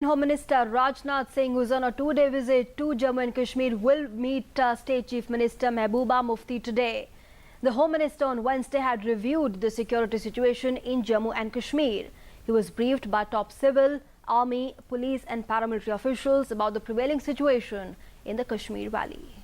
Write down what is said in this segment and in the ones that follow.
Home Minister Rajnath Singh, who's on a two-day visit to Jammu and Kashmir, will meet State Chief Minister Mehbooba Mufti today. The Home Minister on Wednesday had reviewed the security situation in Jammu and Kashmir. He was briefed by top civil, army, police and paramilitary officials about the prevailing situation in the Kashmir Valley.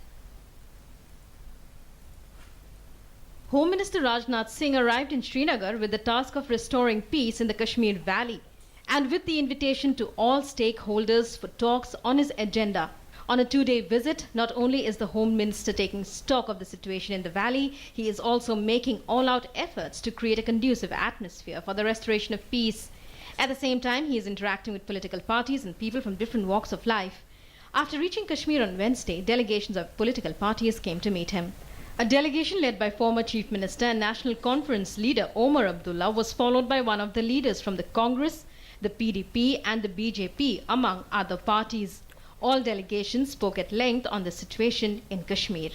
Home Minister Rajnath Singh arrived in Srinagar with the task of restoring peace in the Kashmir Valley and with the invitation to all stakeholders for talks on his agenda. On a two-day visit, not only is the Home Minister taking stock of the situation in the valley, he is also making all-out efforts to create a conducive atmosphere for the restoration of peace. At the same time, he is interacting with political parties and people from different walks of life. After reaching Kashmir on Wednesday, delegations of political parties came to meet him. A delegation led by former Chief Minister and National Conference leader Omar Abdullah was followed by one of the leaders from the Congress, the PDP and the BJP, among other parties. All delegations spoke at length on the situation in Kashmir.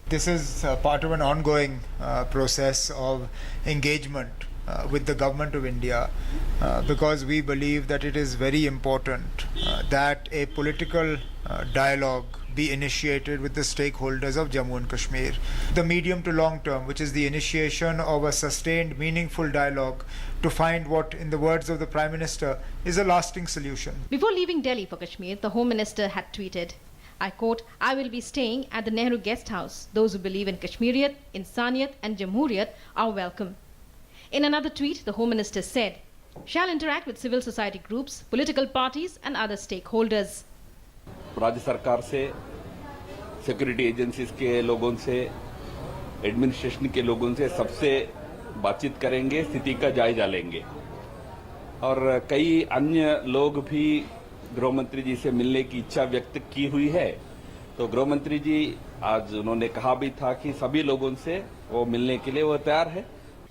This is part of an ongoing process of engagement with the government of India because we believe that it is very important that a political dialogue be initiated with the stakeholders of Jammu and Kashmir. The medium to long term, which is the initiation of a sustained, meaningful dialogue to find what, in the words of the Prime Minister, is a lasting solution. Before leaving Delhi for Kashmir, the Home Minister had tweeted, I quote, I will be staying at the Nehru Guest House. Those who believe in Kashmiriyat, Insaniyat and Jamhuriyat are welcome. In another tweet, the Home Minister said, shall interact with civil society groups, political parties and other stakeholders. राज्य सरकार से, security agencies के लोगों से, administration के लोगों से सबसे बातचीत करेंगे, स्थिति का जायजा लेंगे और कई अन्य लोग भी गृह मंत्री जी से मिलने की इच्छा व्यक्त की हुई है। तो गृह मंत्री जी आज उन्होंने कहा भी था कि सभी लोगों से वो मिलने के लिए वो तैयार है।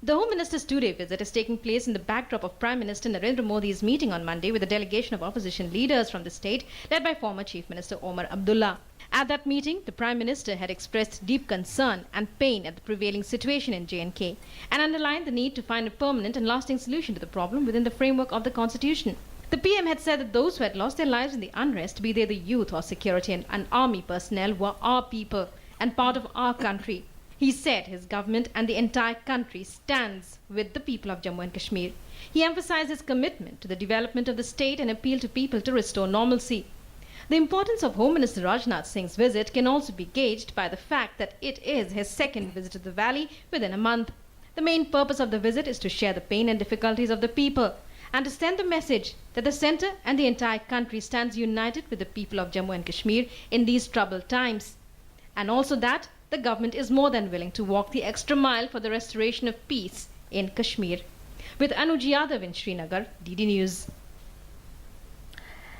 The Home Minister's two-day visit is taking place in the backdrop of Prime Minister Narendra Modi's meeting on Monday with a delegation of opposition leaders from the state led by former Chief Minister Omar Abdullah. At that meeting, the Prime Minister had expressed deep concern and pain at the prevailing situation in J&K and underlined the need to find a permanent and lasting solution to the problem within the framework of the Constitution. The PM had said that those who had lost their lives in the unrest, be they the youth or security and army personnel, were our people and part of our country. He said his government and the entire country stands with the people of Jammu and Kashmir. He emphasized his commitment to the development of the state and appealed to people to restore normalcy. The importance of Home Minister Rajnath Singh's visit can also be gauged by the fact that it is his second visit to the valley within a month. The main purpose of the visit is to share the pain and difficulties of the people and to send the message that the centre and the entire country stands united with the people of Jammu and Kashmir in these troubled times. And also that the government is more than willing to walk the extra mile for the restoration of peace in Kashmir. With Anuj Yadav in Srinagar, DD News.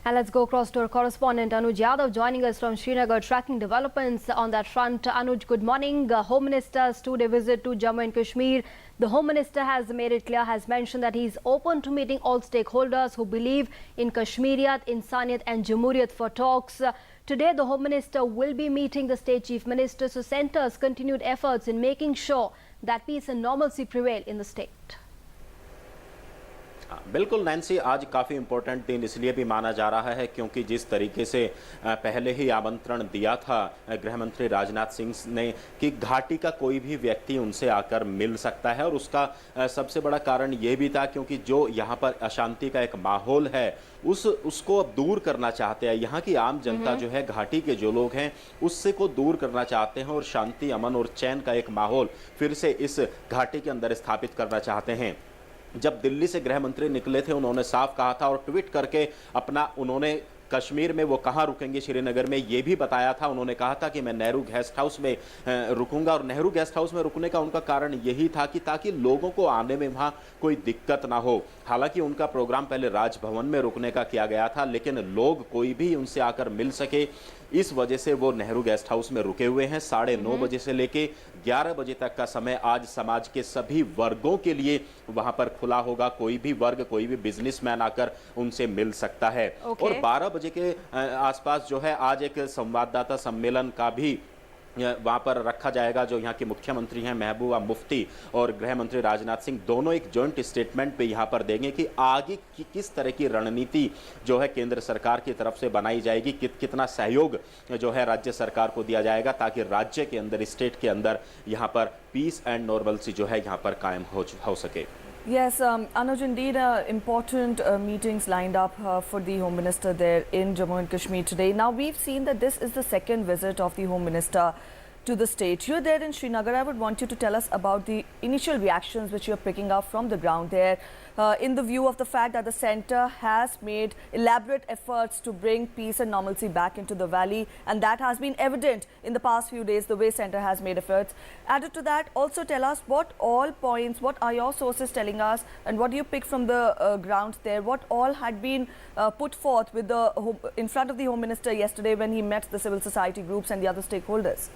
And let's go across to our correspondent Anuj Yadav joining us from Srinagar, tracking developments on that front. Anuj, good morning. Home Minister's two-day visit to Jammu and Kashmir. The Home Minister has made it clear, has mentioned that he's open to meeting all stakeholders who believe in Kashmiriyat, Insaniyat and Jamhuriyat for talks. Today, the Home Minister will be meeting the State Chief Minister, so centres continued efforts in making sure that peace and normalcy prevail in the state. बिल्कुल Nancy, आज काफ़ी important दिन इसलिए भी माना जा रहा है क्योंकि जिस तरीके से पहले ही आमंत्रण दिया था गृह मंत्री राजनाथ सिंह ने कि घाटी का कोई भी व्यक्ति उनसे आकर मिल सकता है और उसका सबसे बड़ा कारण ये भी था क्योंकि जो यहाँ पर अशांति का एक माहौल है उसको अब दूर करना चाहते हैं। यहाँ की आम जनता जो है, घाटी के जो लोग हैं उससे को दूर करना चाहते हैं और शांति, अमन और चैन का एक माहौल फिर से इस घाटी के अंदर स्थापित करना चाहते हैं। जब दिल्ली से गृह मंत्री निकले थे, उन्होंने साफ कहा था और ट्वीट करके अपना उन्होंने कश्मीर में वो कहाँ रुकेंगे, श्रीनगर में, ये भी बताया था। उन्होंने कहा था कि मैं नेहरू गेस्ट हाउस में रुकूंगा और नेहरू गेस्ट हाउस में रुकने का उनका कारण यही था कि ताकि लोगों को आने में वहाँ कोई दिक्कत ना हो। हालांकि उनका प्रोग्राम पहले राजभवन में रुकने का किया गया था, लेकिन लोग कोई भी उनसे आकर मिल सके, इस वजह से वो नेहरू गेस्ट हाउस में रुके हुए हैं। 9:30 बजे से लेके 11 बजे तक का समय आज समाज के सभी वर्गों के लिए वहां पर खुला होगा। कोई भी वर्ग, कोई भी बिजनेसमैन आकर उनसे मिल सकता है। और 12 बजे के आसपास जो है आज एक संवाददाता सम्मेलन का भी वहाँ पर रखा जाएगा। जो यहाँ के मुख्यमंत्री हैं महबूबा मुफ्ती और गृह मंत्री राजनाथ सिंह दोनों एक जॉइंट स्टेटमेंट पे यहाँ पर देंगे कि आगे किस तरह की रणनीति जो है केंद्र सरकार की तरफ से बनाई जाएगी, कितना सहयोग जो है राज्य सरकार को दिया जाएगा ताकि राज्य के अंदर, स्टेट के अंदर यहाँ पर पीस एंड नॉर्मलसी जो है यहाँ पर कायम हो सके। Yes, Anuj, indeed, important meetings lined up for the Home Minister there in Jammu and Kashmir today. Now, we've seen that this is the second visit of the Home Minister to the state. You're there in Srinagar. I would want you to tell us about the initial reactions which you're picking up from the ground there in the view of the fact that the centre has made elaborate efforts to bring peace and normalcy back into the valley, and that has been evident in the past few days, the way centre has made efforts. Added to that, also tell us what all points, what are your sources telling us, and what do you pick from the ground there? What all had been put forth with in front of the Home Minister yesterday when he met the civil society groups and the other stakeholders?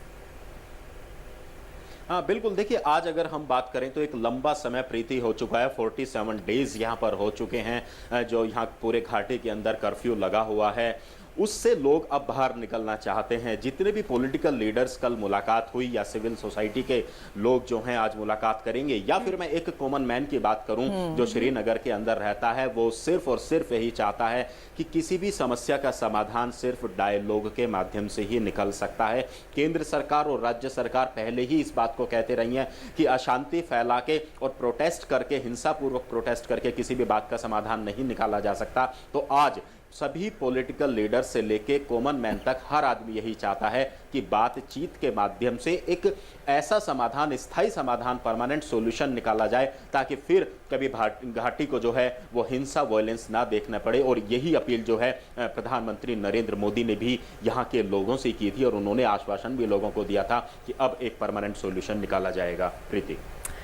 हाँ बिल्कुल, देखिए आज अगर हम बात करें तो एक लंबा समय प्रीति हो चुका है। 47 डेज यहाँ पर हो चुके हैं जो यहाँ पूरे घाटी के अंदर कर्फ्यू लगा हुआ है, उससे लोग अब बाहर निकलना चाहते हैं। जितने भी पॉलिटिकल लीडर्स कल मुलाकात हुई या सिविल सोसाइटी के लोग जो हैं आज मुलाकात करेंगे, या फिर मैं एक कॉमन मैन की बात करूं जो श्रीनगर के अंदर रहता है, वो सिर्फ और सिर्फ यही चाहता है कि किसी भी समस्या का समाधान सिर्फ डायलॉग के माध्यम से ही निकल सकता है। केंद्र सरकार और राज्य सरकार पहले ही इस बात को कहते रही हैं कि अशांति फैला के और प्रोटेस्ट करके, हिंसापूर्वक प्रोटेस्ट करके किसी भी बात का समाधान नहीं निकाला जा सकता। तो आज सभी पॉलिटिकल लीडर्स से लेके कॉमन मैन तक हर आदमी यही चाहता है कि बातचीत के माध्यम से एक ऐसा समाधान, स्थायी समाधान, परमानेंट सॉल्यूशन निकाला जाए ताकि फिर कभी घाटी को जो है वो हिंसा, वायलेंस ना देखना पड़े। और यही अपील जो है प्रधानमंत्री नरेंद्र मोदी ने भी यहाँ के लोगों से की थी और उन्होंने आश्वासन भी लोगों को दिया था कि अब एक परमानेंट सॉल्यूशन निकाला जाएगा। प्रीति।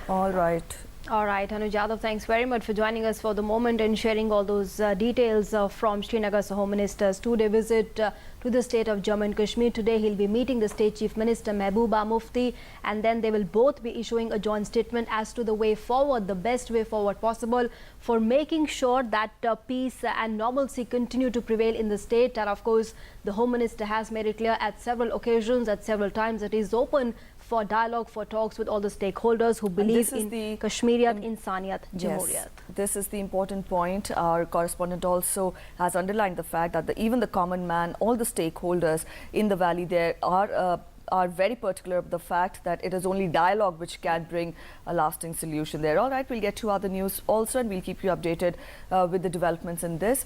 All right. All right, Anuj Yadav, thanks very much for joining us for the moment and sharing all those details from Srinagar's Home Minister's two-day visit to the state of Jammu and Kashmir. Today, he'll be meeting the State Chief Minister Mehbooba Mufti, and then they will both be issuing a joint statement as to the way forward, the best way forward possible for making sure that peace and normalcy continue to prevail in the state. And of course, the Home Minister has made it clear at several occasions, at several times, that he is open for dialogue, for talks with all the stakeholders who believe in Kashmiriyat, Insaniyat, Jamhuriyat. Yes, this is the important point. Our correspondent also has underlined the fact that even the common man, all the stakeholders in the valley there are very particular of the fact that it is only dialogue which can bring a lasting solution there. All right, we'll get to other news also, and we'll keep you updated with the developments in this.